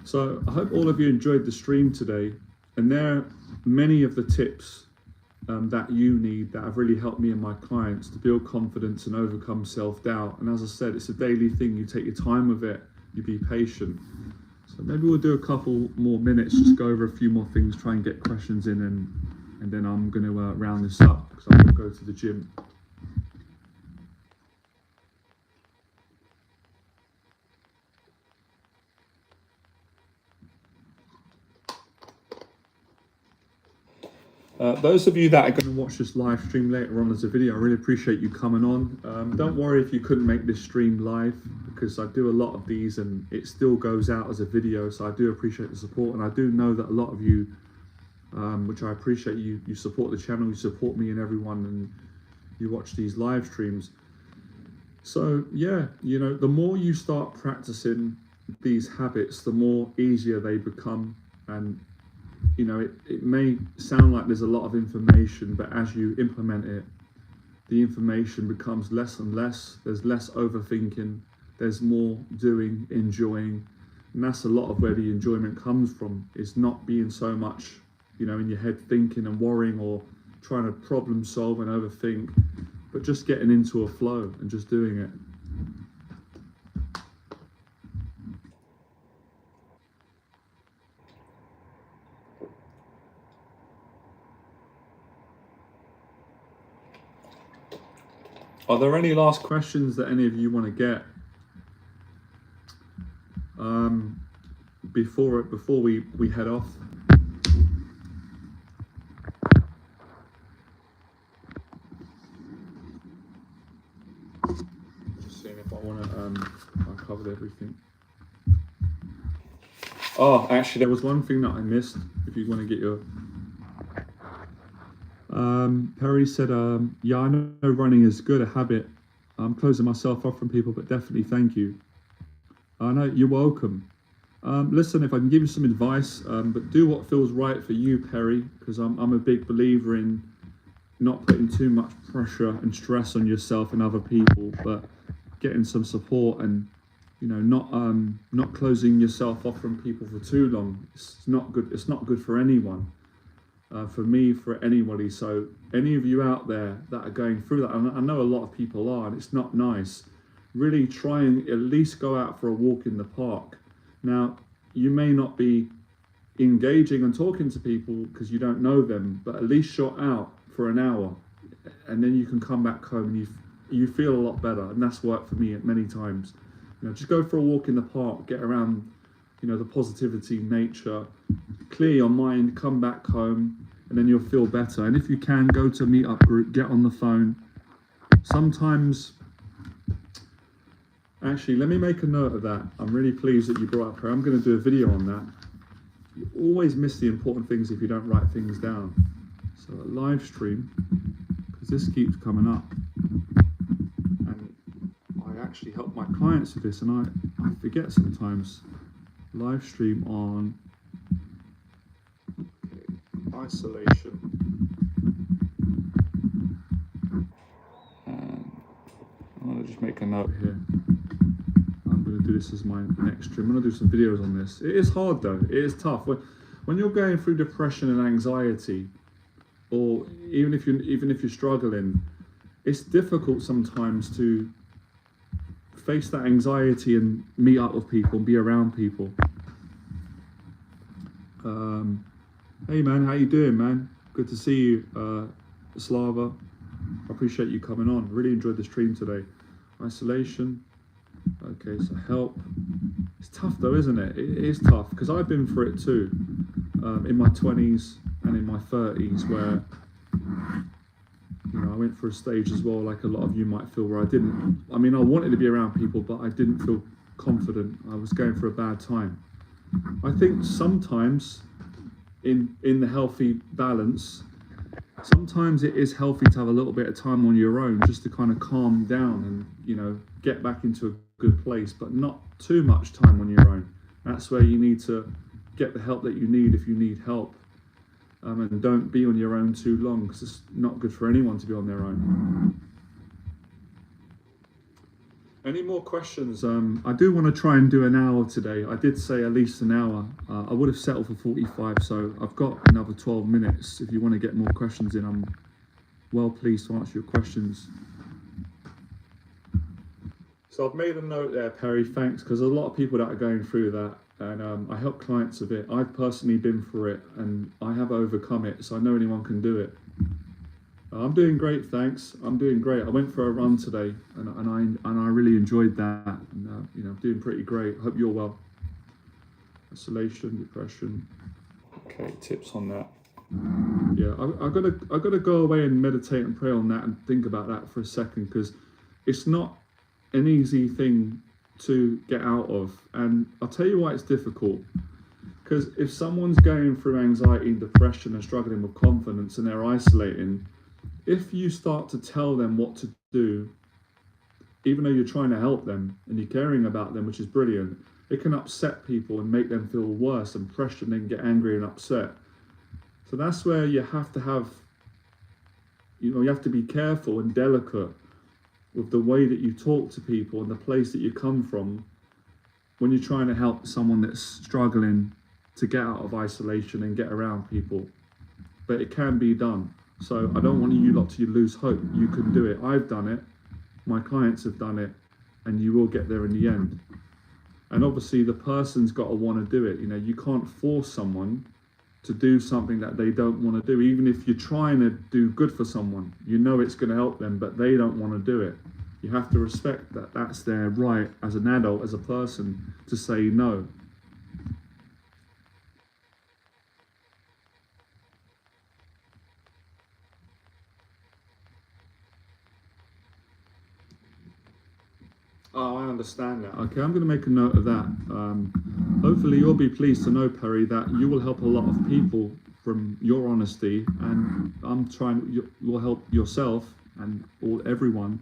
So I hope all of you enjoyed the stream today. And there are many of the tips that you need, that have really helped me and my clients to build confidence and overcome self-doubt. And as I said, it's a daily thing. You take your time with it, you be patient. So maybe we'll do a couple more minutes, just go over a few more things, try and get questions in, and then I'm going to round this up because I'm going to go to the gym. Those of you that are going to watch this live stream later on as a video, I really appreciate you coming on. Don't worry if you couldn't make this stream live, because I do a lot of these and it still goes out as a video, so I do appreciate the support. And I do know that a lot of you, which I appreciate, you support the channel, you support me and everyone, and you watch these live streams. So yeah, the more you start practicing these habits, the more easier they become. And it may sound like there's a lot of information, but as you implement it, the information becomes less and less. There's less overthinking, there's more doing, enjoying. And that's a lot of where the enjoyment comes from, is not being so much, in your head thinking and worrying or trying to problem solve and overthink, but just getting into a flow and just doing it. Are there any last questions that any of you want to get before we head off? Just seeing if I want to. I covered everything. Oh, actually, there was one thing that I missed. If you want to get your. Perry said, yeah, I know running is good, a habit. I'm closing myself off from people, but definitely thank you. I know, you're welcome. Listen, if I can give you some advice, but do what feels right for you, Perry, because I'm a big believer in not putting too much pressure and stress on yourself and other people, but getting some support and, not closing yourself off from people for too long. It's not good. It's not good for anyone. For me, for anybody. So any of you out there that are going through that, and I know a lot of people are, and it's not nice, really try and at least go out for a walk in the park. Now, you may not be engaging and talking to people because you don't know them, but at least you're out for an hour, and then you can come back home and you feel a lot better. And that's worked for me many times. Just go for a walk in the park, get around the positivity, nature, clear your mind, come back home, and then you'll feel better. And if you can, go to a meetup group, get on the phone. Sometimes, actually, let me make a note of that. I'm really pleased that you brought up her. I'm going to do a video on that. You always miss the important things if you don't write things down. So a live stream, because this keeps coming up. And I actually help my clients with this, and I forget sometimes. Live stream on isolation. And I'm going to just make a note here. I'm going to do this as my next stream. I'm going to do some videos on this. It is hard though. It is tough. When you're going through depression and anxiety, or even if you're struggling, it's difficult sometimes to face that anxiety and meet up with people and be around people. Hey man, how you doing, man? Good to see you, Slava. I appreciate you coming on. Really enjoyed the stream today. Isolation. Okay, so help. It's tough though, isn't it? It is tough because I've been through it too, in my 20s and in my 30s, where I went through a stage as well, like a lot of you might feel, where I wanted to be around people, but I didn't feel confident. I was going through a bad time. I think sometimes in the healthy balance, sometimes it is healthy to have a little bit of time on your own just to kind of calm down and, get back into a good place, but not too much time on your own. That's where you need to get the help that you need if you need help. And don't be on your own too long, because it's not good for anyone to be on their own. Any more questions? I do want to try and do an hour today. I did say at least an hour. I would have settled for 45, so I've got another 12 minutes. If you want to get more questions in, I'm well pleased to answer your questions. So I've made a note there, Perry, thanks, because there's a lot of people that are going through that, and I help clients with it. I've personally been through it, and I have overcome it, so I know anyone can do it. I'm doing great, thanks. I'm doing great. I went for a run today, and I really enjoyed that. And, I'm doing pretty great. Hope you're well. Isolation, depression. Okay, tips on that. Yeah, I gotta go away and meditate and pray on that and think about that for a second, because it's not an easy thing to get out of. And I'll tell you why it's difficult. Because if someone's going through anxiety and depression and struggling with confidence and they're isolating, if you start to tell them what to do, even though you're trying to help them and you're caring about them, which is brilliant, it can upset people and make them feel worse and pressure and then get angry and upset. So that's where you have to have, you have to be careful and delicate with the way that you talk to people and the place that you come from, when you're trying to help someone that's struggling to get out of isolation and get around people. But it can be done. So I don't want you lot to lose hope. You can do it. I've done it. My clients have done it, and you will get there in the end. And obviously the person's got to want to do it. You know, you can't force someone to do something that they don't want to do. Even if you're trying to do good for someone, you know it's going to help them, but they don't want to do it. You have to respect that that's their right as an adult, as a person, to say no. Oh, I understand that. Okay, I'm going to make a note of that. Hopefully you'll be pleased to know, Perry, that you will help a lot of people from your honesty, and you'll help yourself and everyone,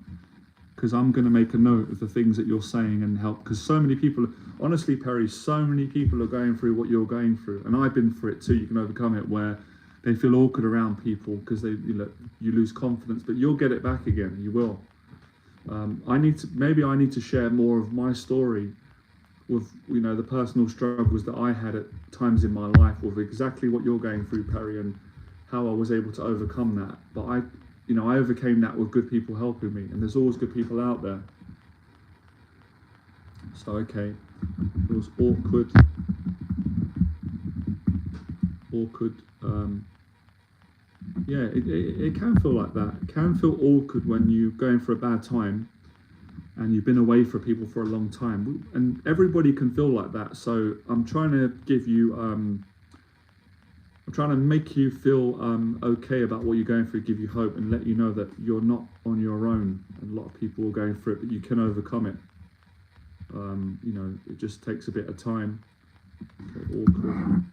because I'm going to make a note of the things that you're saying and help, because so many people, honestly, Perry, so many people are going through what you're going through, and I've been through it too. You can overcome it, where they feel awkward around people because you lose confidence, but you'll get it back again. You will. Maybe I need to share more of my story with, the personal struggles that I had at times in my life, with exactly what you're going through, Perry, and how I was able to overcome that. But I overcame that with good people helping me, and there's always good people out there. So, okay, it was awkward. Yeah, it can feel like that. It can feel awkward when you're going for a bad time and you've been away from people for a long time. And everybody can feel like that. So I'm trying to give you, I'm trying to make you feel okay about what you're going through, give you hope, and let you know that you're not on your own. And a lot of people are going through it, but you can overcome it. It just takes a bit of time. Okay, awkward.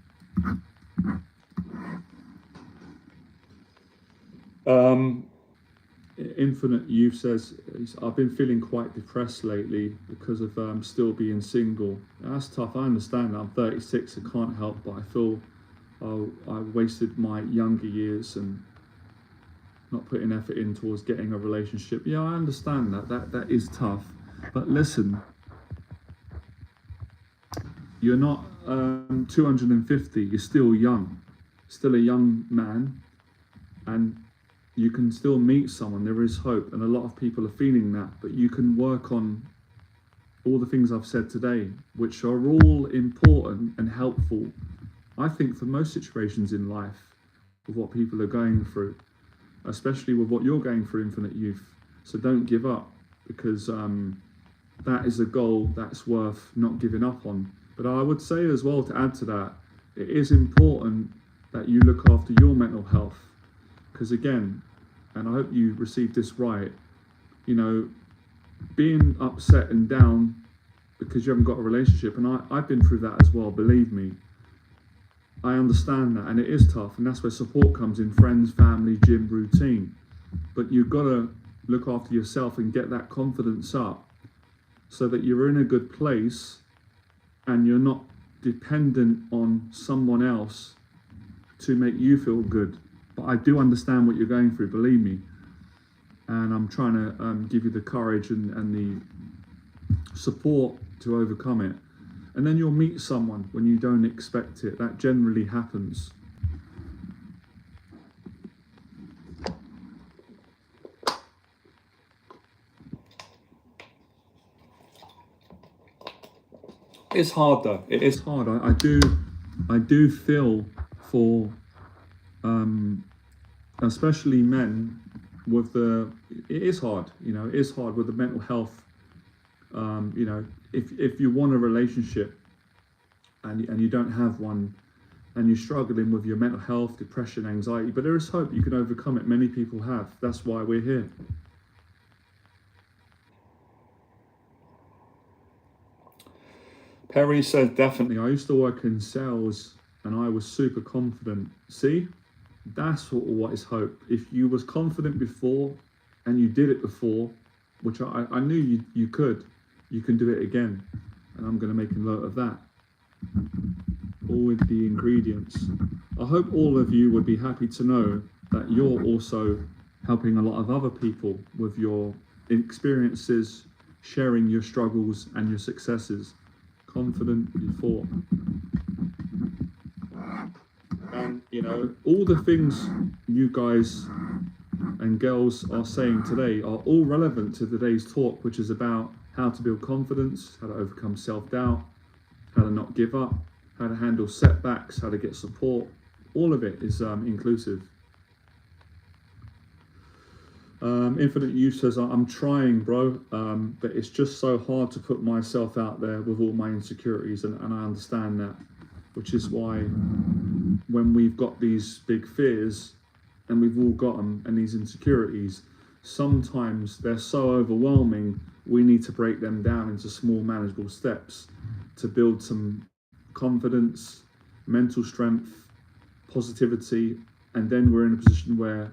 Infinite Youth says, I've been feeling quite depressed lately because of still being single. That's tough. I understand that. I'm 36. I can't help, but I feel I wasted my younger years and not putting effort in towards getting a relationship. Yeah, I understand that. That is tough. But listen, you're not 250. You're still young, still a young man, and you can still meet someone. There is hope, and a lot of people are feeling that, but you can work on all the things I've said today, which are all important and helpful, I think, for most situations in life, with what people are going through, especially with what you're going through, Infinite Youth. So don't give up, because that is a goal that's worth not giving up on. But I would say as well, to add to that, it is important that you look after your mental health, because again, and I hope you received this right, being upset and down because you haven't got a relationship, and I've been through that as well, believe me. I understand that, and it is tough, and that's where support comes in: friends, family, gym, routine. But you've got to look after yourself and get that confidence up so that you're in a good place and you're not dependent on someone else to make you feel good. But I do understand what you're going through, believe me. And I'm trying to give you the courage and the support to overcome it. And then you'll meet someone when you don't expect it. That generally happens. It's hard though. It is hard. I do feel for especially men with it is hard, it is hard with the mental health. If you want a relationship and you don't have one, and you're struggling with your mental health, depression, anxiety, but there is hope. You can overcome it. Many people have. That's why we're here. Perry says, definitely. I used to work in sales and I was super confident. See, that's what is hope. If you was confident before and you did it before, which I knew you could, you can do it again. And I'm going to make a note of that. All with the ingredients. I hope all of you would be happy to know that you're also helping a lot of other people with your experiences, sharing your struggles and your successes. confident you thought. And all the things you guys and girls are saying today are all relevant to today's talk, which is about how to build confidence, how to overcome self-doubt, how to not give up, how to handle setbacks, how to get support. All of it is inclusive. Infinite Youth says, I'm trying, bro, but it's just so hard to put myself out there with all my insecurities, and I understand that, which is why when we've got these big fears, and we've all got them, and these insecurities, sometimes they're so overwhelming, we need to break them down into small manageable steps to build some confidence, mental strength, positivity, and then we're in a position where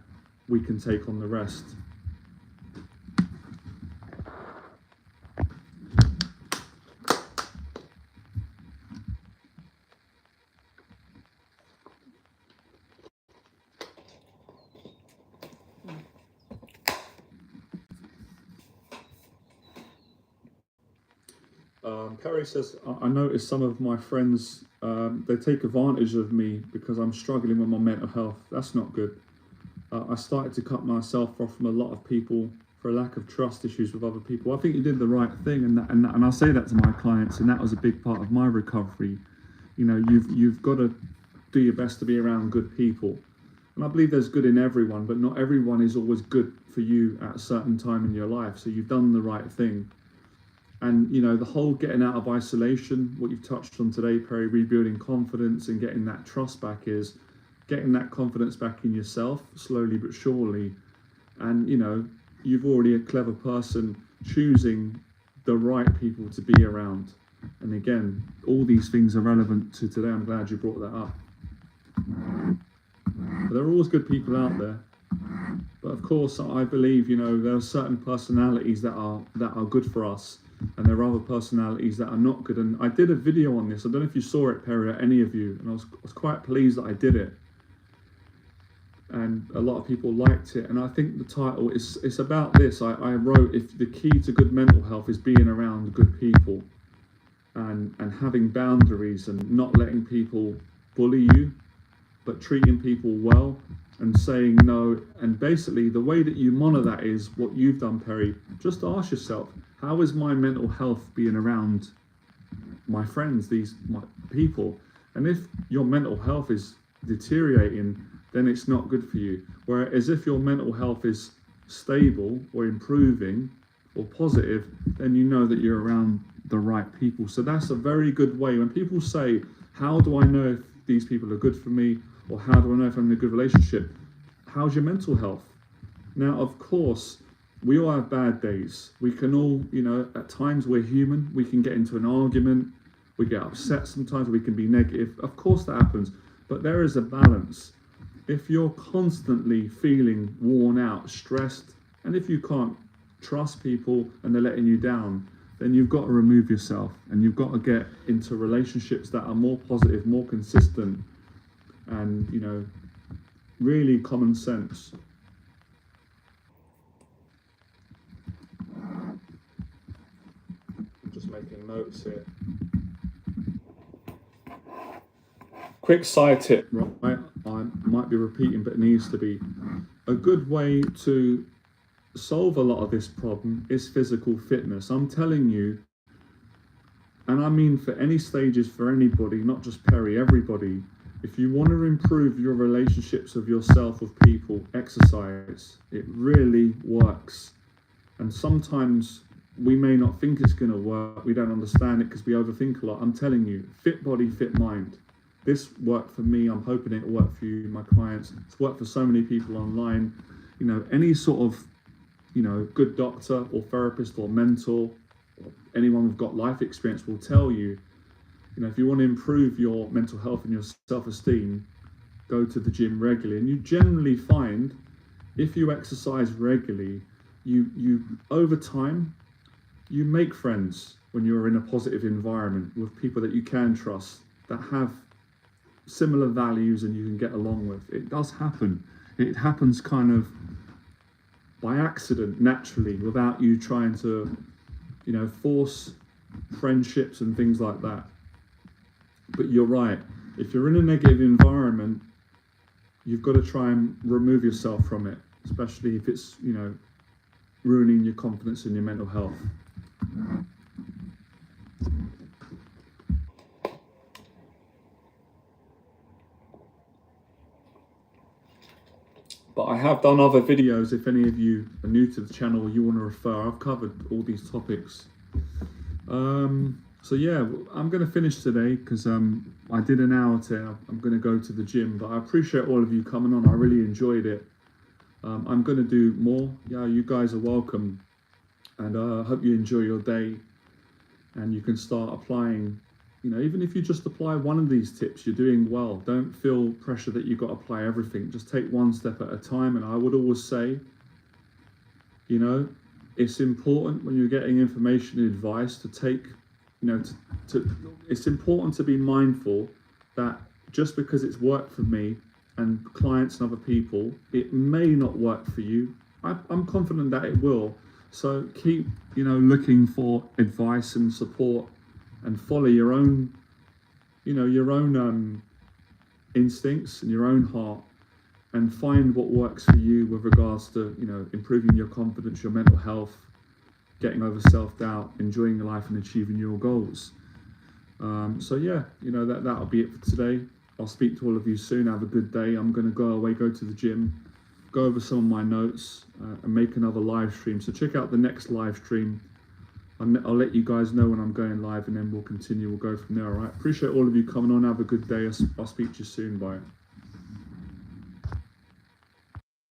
we can take on the rest. Perry says, I noticed some of my friends, they take advantage of me because I'm struggling with my mental health. That's not good. I started to cut myself off from a lot of people for a lack of trust issues with other people. I think you did the right thing, and I say that to my clients, and that was a big part of my recovery. You've got to do your best to be around good people. And I believe there's good in everyone, but not everyone is always good for you at a certain time in your life. So you've done the right thing. And, the whole getting out of isolation, what you've touched on today, Perry, rebuilding confidence and getting that trust back is getting that confidence back in yourself, slowly but surely. And, you've already a clever person choosing the right people to be around. And again, all these things are relevant to today. I'm glad you brought that up. But there are always good people out there. But of course, I believe, there are certain personalities that are good for us. And there are other personalities that are not good. And I did a video on this. I don't know if you saw it, Perry, or any of you. And I was quite pleased that I did it. And a lot of people liked it. And I think the title it's about this. I wrote, if the key to good mental health is being around good people and having boundaries and not letting people bully you, but treating people well and saying no. And basically the way that you monitor that is what you've done, Perry. Just ask yourself, how is my mental health being around my friends, my people? And if your mental health is deteriorating, then it's not good for you. Whereas if your mental health is stable or improving or positive, then you know that you're around the right people. So that's a very good way. When people say, how do I know if these people are good for me? Or how do I know if I'm in a good relationship? How's your mental health? Now, of course, we all have bad days. We can all, at times we're human. We can get into an argument. We get upset sometimes. We can be negative. Of course that happens. But there is a balance. If you're constantly feeling worn out, stressed, and if you can't trust people and they're letting you down, then you've got to remove yourself and you've got to get into relationships that are more positive, more consistent, and, really common sense. Just making notes here. Quick side tip, right? I might be repeating, but it needs to be. A good way to solve a lot of this problem is physical fitness. I'm telling you, and I mean for any stages, for anybody, not just Perry, everybody. If you want to improve your relationships with yourself, with people, exercise. It really works. And sometimes we may not think it's going to work. We don't understand it because we overthink a lot. I'm telling you, fit body, fit mind. This worked for me. I'm hoping it will work for you, my clients. It's worked for so many people online. Any sort of, good doctor or therapist or mentor, or anyone who's got life experience will tell you, if you want to improve your mental health and your self-esteem, go to the gym regularly. And you generally find, if you exercise regularly, you over time, you make friends when you're in a positive environment with people that you can trust, that have similar values and you can get along with. It does happen. It happens kind of by accident, naturally, without you trying to, force friendships and things like that. But you're right, if you're in a negative environment, you've got to try and remove yourself from it, especially if it's, you know, ruining your confidence and your mental health. But I have done other videos. If any of you are new to the channel, you want to refer, I've covered all these topics. So yeah, I'm going to finish today because I did an hour today. I'm going to go to the gym, but I appreciate all of you coming on. I really enjoyed it. I'm going to do more. Yeah, you guys are welcome, and I hope you enjoy your day and you can start applying. You know, even if you just apply one of these tips, you're doing well. Don't feel pressure that you've got to apply everything. Just take one step at a time. And I would always say, you know, it's important when you're getting information and advice to take, you know, it's important to be mindful that just because it's worked for me and clients and other people, it may not work for you. I'm confident that it will. So keep, you know, looking for advice and support and follow your own, you know, your own instincts and your own heart, and find what works for you with regards to, you know, improving your confidence, your mental health, getting over self-doubt, enjoying your life and achieving your goals. So yeah, you know, that'll be it for today. I'll speak to all of you soon. Have a good day. I'm going to go away, go to the gym, go over some of my notes and make another live stream. So check out the next live stream. I'll let you guys know when I'm going live, and then we'll continue. We'll go from there. All right. Appreciate all of you coming on. Have a good day. I'll speak to you soon. Bye.